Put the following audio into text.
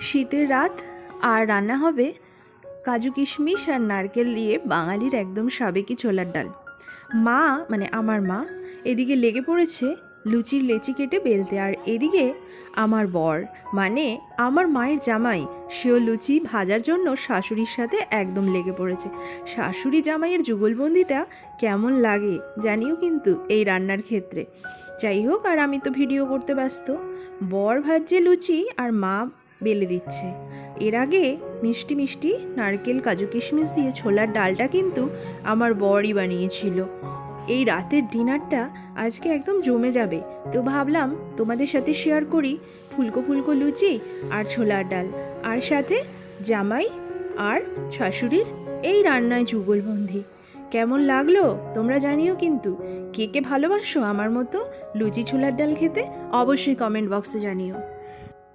শীতের রাত আর রান্না হবে কাজু কিশমিশ আর নারকেল দিয়ে বাঙালির একদম সাবেকি ছোলার ডাল। মা মানে আমার মা এদিকে লেগে পড়েছে লুচির লেচি কেটে বেলতে, আর এদিকে আমার বর মানে আমার মায়ের জামাই সেও লুচি ভাজার জন্য শাশুড়ির সাথে একদম লেগে পড়েছে। শাশুড়ি জামাইয়ের যুগলবন্দিটা কেমন লাগে জানিও কিন্তু এই রান্নার ক্ষেত্রে। যাই হোক, আর আমি তো ভিডিও করতে ব্যস্ত। বর ভাজছে লুচি আর মা বেলে দিচ্ছে। এর আগে মিষ্টি মিষ্টি নারকেল কাজু কিশমিশ দিয়ে ছোলার ডালটা কিন্তু আমার বরই বানিয়েছিল। এই রাতের ডিনারটা আজকে একদম জমে যাবে, তো ভাবলাম তোমাদের সাথে শেয়ার করি ফুলকো ফুলকো লুচি আর ছোলার ডাল, আর সাথে জামাই আর শাশুড়ির এই রান্নায় যুগলবন্দি। কেমন লাগলো তোমরা জানিও কিন্তু। কে কে ভালোবাসো আমার মতো লুচি ছোলার ডাল খেতে অবশ্যই কমেন্ট বক্সে জানিও।